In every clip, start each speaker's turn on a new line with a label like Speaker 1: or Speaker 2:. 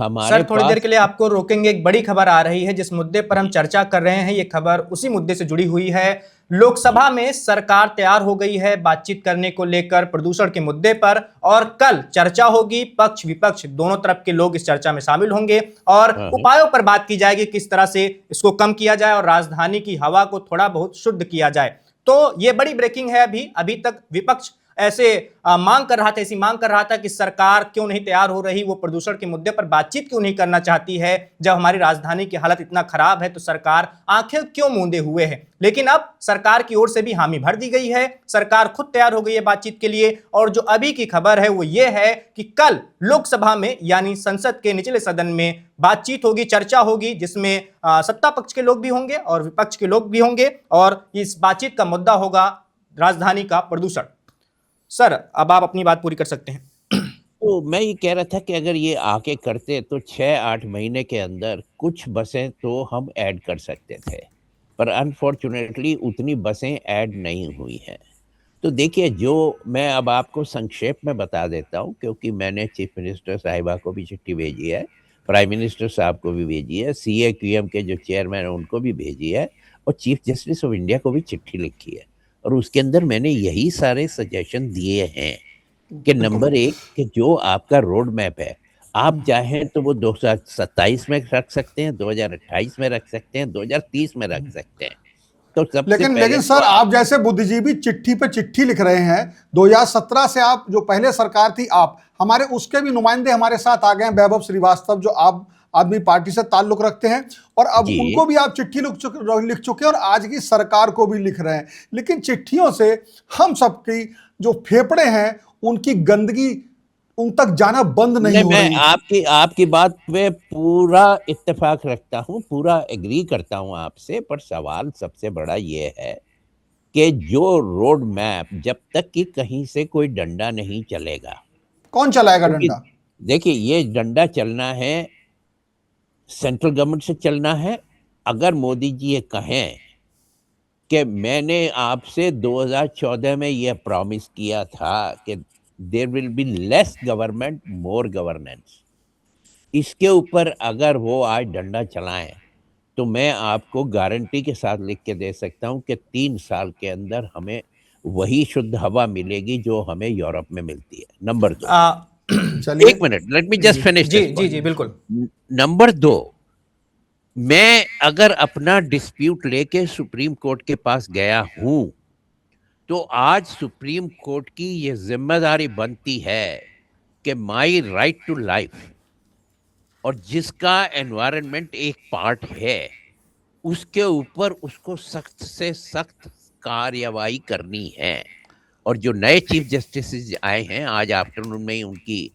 Speaker 1: हमारे
Speaker 2: सर थोड़ी देर के लिए आपको रोकेंगे। एक बड़ी खबर आ रही है जिस मुद्दे पर हम चर्चा कर रहे हैं, ये खबर उसी मुद्दे से जुड़ी हुई है। लोकसभा में सरकार तैयार हो गई है बातचीत करने को लेकर प्रदूषण के मुद्दे पर, और कल चर्चा होगी। पक्ष विपक्ष दोनों तरफ के लोग इस चर्चा में शामिल होंगे और उपायों पर बात की जाएगी, किस तरह से इसको कम किया जाए और राजधानी की हवा को थोड़ा बहुत शुद्ध किया जाए। तो ये बड़ी ब्रेकिंग है। अभी तक विपक्ष ऐसे मांग कर रहा था, ऐसी मांग कर रहा था कि सरकार क्यों नहीं तैयार हो रही, वो प्रदूषण के मुद्दे पर बातचीत क्यों नहीं करना चाहती है। जब हमारी राजधानी की हालत इतना खराब है तो सरकार आंखें क्यों मूंदे हुए है। लेकिन अब सरकार की ओर से भी हामी भर दी गई है, सरकार खुद तैयार हो गई है बातचीत के लिए। और जो अभी की खबर है वो ये है कि कल लोकसभा में यानी संसद के निचले सदन में बातचीत होगी, चर्चा होगी, जिसमें सत्ता पक्ष के लोग भी होंगे और विपक्ष के लोग भी होंगे, और इस बातचीत का मुद्दा होगा राजधानी का प्रदूषण। सर अब आप अपनी बात पूरी कर सकते हैं।
Speaker 1: तो मैं ये कह रहा था कि अगर ये आके करते तो 6-8 महीने के अंदर कुछ बसें तो हम ऐड कर सकते थे, पर अनफॉर्चुनेटली उतनी बसें ऐड नहीं हुई हैं। तो देखिए, जो मैं अब आपको संक्षेप में बता देता हूँ, क्योंकि मैंने चीफ मिनिस्टर साहिबा को भी चिट्ठी भेजी है, प्राइम मिनिस्टर साहब को भी भेजी है, CAQM के जो चेयरमैन है उनको भी भेजी है, और चीफ जस्टिस ऑफ इंडिया को भी चिट्ठी लिखी है। और उसके अंदर मैंने यही सारे सजेशन दिए हैं कि नंबर 1 कि जो आपका रोड मैप है, आप चाहें तो वो 2027 में रख सकते हैं, 2028 में रख सकते हैं, 2030 में रख सकते हैं। तो सबसे
Speaker 3: लेकिन सर, आप जैसे बुद्धिजीवी चिट्ठी पे चिट्ठी लिख रहे हैं। 2017 से आप, जो पहले सरकार थी, आप हमारे उसके भी नुमाइंदे हमारे साथ आ गए हैं, वैभव श्रीवास्तव, जो आप आदमी पार्टी से ताल्लुक रखते हैं, और अब उनको भी आप चिट्ठी लिख चुके हैं और आज की सरकार को भी लिख रहे हैं। लेकिन चिट्ठियों से हम सबकी जो फेफड़े हैं उनकी गंदगी उन तक जाना बंद नहीं हो रही।
Speaker 1: मैं आपकी बात पे पूरा इत्तेफाक रखता हूँ, पूरा एग्री करता हूँ आपसे, पर सवाल सबसे बड़ा ये है कि जो रोड मैप, जब तक कि कहीं से कोई डंडा नहीं चलेगा,
Speaker 3: कौन चलाएगा डंडा?
Speaker 1: देखिए, ये डंडा चलना है, सेंट्रल गवर्नमेंट से चलना है। अगर मोदी जी ये कहें कि मैंने आपसे 2014 में ये प्रॉमिस किया था कि there will be less government more governance, इसके ऊपर अगर वो आज डंडा चलाएं तो मैं आपको गारंटी के साथ लिख के दे सकता हूं कि 3 साल के अंदर हमें वही शुद्ध हवा मिलेगी जो हमें यूरोप में मिलती है। नंबर 2, एक minute, let me just finish.
Speaker 2: जी बिल्कुल।
Speaker 1: नंबर 2, मैं अगर अपना डिस्प्यूट लेके सुप्रीम कोर्ट के पास गया हूं तो आज सुप्रीम कोर्ट की यह जिम्मेदारी बनती है कि माई राइट टू लाइफ, और जिसका एनवायरनमेंट एक पार्ट है, उसके ऊपर उसको सख्त से सख्त कार्यवाही करनी है। और जो नए चीफ जस्टिस आए हैं, आज आफ्टरनून में ही उनकी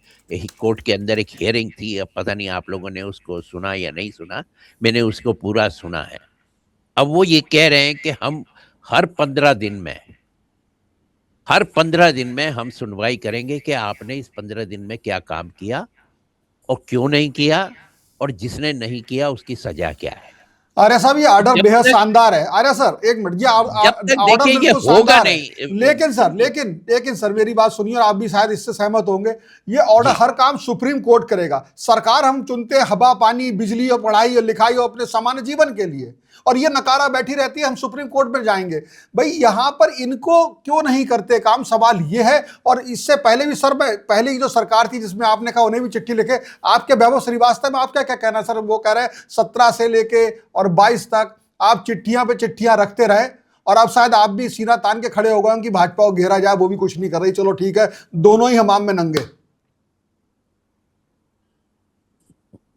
Speaker 1: कोर्ट के अंदर एक हियरिंग थी। अब पता नहीं आप लोगों ने उसको सुना या नहीं सुना, मैंने उसको पूरा सुना है। अब वो ये कह रहे हैं कि हम हर 15 दिन में हम सुनवाई करेंगे कि आपने इस 15 दिन में क्या काम किया और क्यों नहीं किया, और जिसने नहीं किया उसकी सजा क्या है।
Speaker 3: अरे साहब, ये ऑर्डर बेहद शानदार है। अरे सर एक मिनट, ये ऑर्डर बिल्कुल शानदार है। लेकिन सर मेरी बात सुनिए, और आप भी शायद इससे सहमत होंगे। ये ऑर्डर हर काम सुप्रीम कोर्ट करेगा। सरकार हम चुनते हैं हवा, पानी, बिजली और पढ़ाई और लिखाई और अपने सामान्य जीवन के लिए, और ये नकारा बैठी रहती है हम सुप्रीम कोर्ट में जाएंगे। भाई यहाँ पर इनको क्यों नहीं करते काम, सवाल ये है। और इससे पहले भी सर, पहले की जो सरकार थी जिसमें आपने कहा उन्हें भी चिट्ठी लिखे, आपके वैभव श्रीवास्तव में आपका क्या कहना है सर? वो कह रहे हैं 17 से लेके और 22 तक आप चिट्ठियां पे चिट्ठियां रखते रहे, और अब शायद आप भी सीना तान के खड़े हो गए कि भाजपा को घेरा जाए, वो भी कुछ नहीं कर रही। चलो ठीक है, दोनों ही हमाम में नंगे।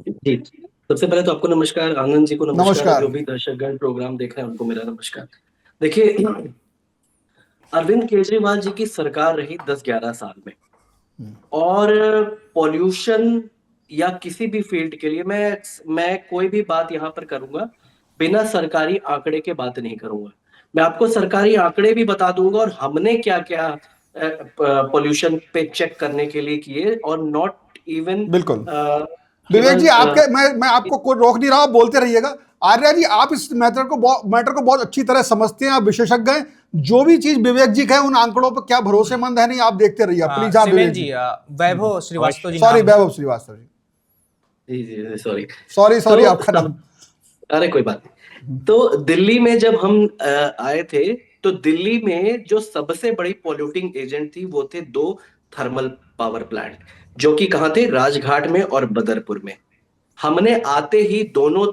Speaker 4: जी, सबसे पहले तो आपको नमस्कार, आनंद जी को
Speaker 3: नमस्कार।
Speaker 4: जो भी दर्शकगण प्रोग्राम देख रहे हैं उनको मेरा नमस्कार। देखिए, अरविंद केजरीवाल जी की सरकार रही 10-11 साल में, और पॉल्यूशन या किसी भी फील्ड के लिए मैं कोई भी बात यहाँ पर करूंगा बिना सरकारी आंकड़े के बात नहीं करूंगा। मैं आपको सरकारी आंकड़े भी बता दूंगा और हमने क्या क्या पॉल्यूशन पे चेक करने के लिए किए, और नॉट इवन
Speaker 3: बिल्कुल। विवेक जी, मैं आपको कोई रोक नहीं रहा, आप बोलते रहिएगा। आर्या जी, आप इस मैटर को बहुत अच्छी तरह समझते हैं, आप विशेषज्ञ हैं। जो भी चीज विवेक जी कहे उन आंकड़ों पर क्या भरोसेमंद है नहीं, आप देखते रहिए प्लीज। आप विवेक जी,
Speaker 2: वैभव श्रीवास्तव जी,
Speaker 3: सॉरी वैभव श्रीवास्तव जी।
Speaker 4: जी जी सॉरी
Speaker 3: सॉरी
Speaker 4: तो
Speaker 3: आपका नाम।
Speaker 4: अरे कोई बात नहीं। तो दिल्ली में जब हम आए थे, तो दिल्ली में जो सबसे बड़ी पॉल्यूटिंग एजेंट थी वो थे 2 थर्मल पावर प्लांट, जो कि कहाँ थे, राजघाट में और बदरपुर में। हमने आते ही दोनों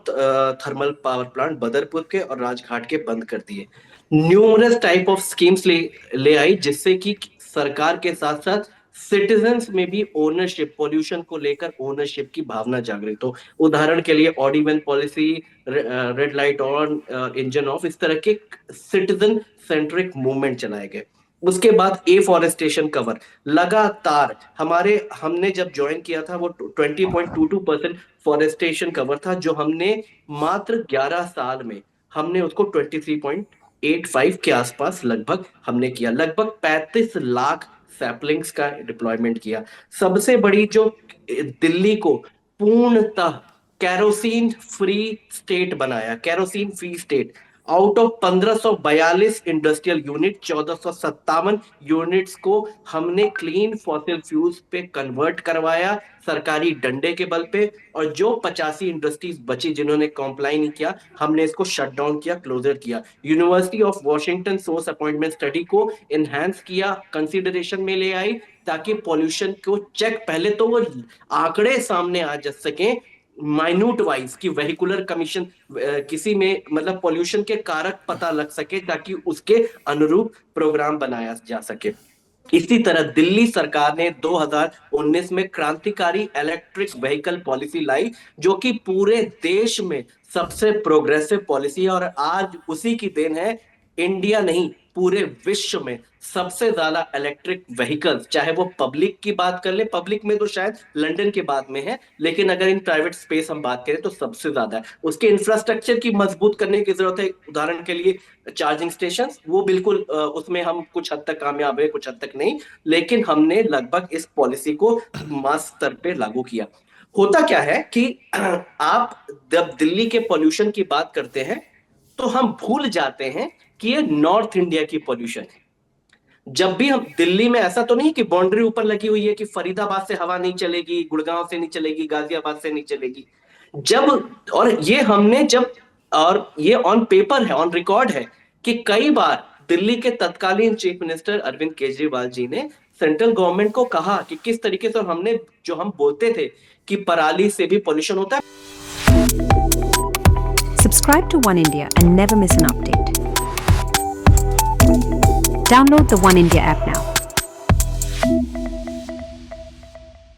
Speaker 4: थर्मल पावर प्लांट बदरपुर के और राजघाट के बंद कर दिए। न्यूमरस टाइप ऑफ स्कीम्स ले आई, जिससे कि सरकार के साथ साथ सिटीजन्स में भी ओनरशिप, पॉल्यूशन को लेकर ओनरशिप की भावना जागृत हो। उदाहरण के लिए odd even policy, red light on, engine of, इस तरह के सिटीजन सेंट्रिक मूवमेंट चलाए गए। उसके बाद एफॉरेस्टेशन कवर लगातार हमने जब ज्वाइन किया था वो 20.22% फॉरेस्टेशन कवर था, जो हमने मात्र 11 साल में हमने उसको 23.85 के आसपास लगभग हमने किया। लगभग 35 लाख सैपलिंग्स का डिप्लॉयमेंट किया। सबसे बड़ी जो दिल्ली को पूर्णतः कैरोसिन फ्री स्टेट बनाया, kerosene free state. Out of 1542 industrial unit, 1457 units को हमने क्लीन फॉसिल फ्यूल्स पे कन्वर्ट करवाया सरकारी डंडे के बल पे। और जो 85 इंडस्ट्रीज बची जिन्होंने कॉम्प्लाई नहीं किया, हमने इसको शट डाउन किया, क्लोजर किया। University of Washington source appointment study को एनहांस किया, कंसिडरेशन में ले आई, ताकि पॉल्यूशन को चेक, पहले तो वो आंकड़े सामने आ जा सके माइन्यूट वाइज की वेहिकुलर कमीशन किसी में मतलब पॉल्यूशन के कारक पता लग सके, ताकि उसके अनुरूप प्रोग्राम बनाया जा सके। इसी तरह दिल्ली सरकार ने 2019 में क्रांतिकारी इलेक्ट्रिक व्हीकल पॉलिसी लाई, जो कि पूरे देश में सबसे प्रोग्रेसिव पॉलिसी है। और आज उसी की देन है, इंडिया नहीं पूरे विश्व में सबसे ज्यादा इलेक्ट्रिक व्हीकल्स, चाहे वो पब्लिक की बात कर ले, पब्लिक में तो शायद लंदन के बाद में है, लेकिन अगर इन प्राइवेट स्पेस हम बात करें तो सबसे ज्यादा है। उसके इंफ्रास्ट्रक्चर की मजबूत करने की जरूरत है। उदाहरण के लिए चार्जिंग स्टेशन, वो बिल्कुल उसमें हम कुछ हद तक कामयाब है, कुछ हद तक नहीं, लेकिन हमने लगभग इस पॉलिसी को मास स्तर पे लागू किया। होता क्या है कि आप जब दिल्ली के पॉल्यूशन की बात करते हैं तो हम भूल जाते हैं कि ये नॉर्थ इंडिया की पॉल्यूशन है। जब भी हम दिल्ली में, ऐसा तो नहीं कि बाउंड्री ऊपर लगी हुई है कि फरीदाबाद से हवा नहीं चलेगी, गुड़गांव से नहीं चलेगी, गाजियाबाद से नहीं चलेगी। और ये हमने जब, और ये ऑन पेपर है, ऑन रिकॉर्ड है कि कई बार दिल्ली के तत्कालीन चीफ मिनिस्टर अरविंद केजरीवाल जी ने सेंट्रल गवर्नमेंट को कहा कि किस तरीके से, हमने जो हम बोलते थे कि पराली से भी पॉल्यूशन होता है।
Speaker 5: Subscribe to One India and never miss an update. Download the One India app now.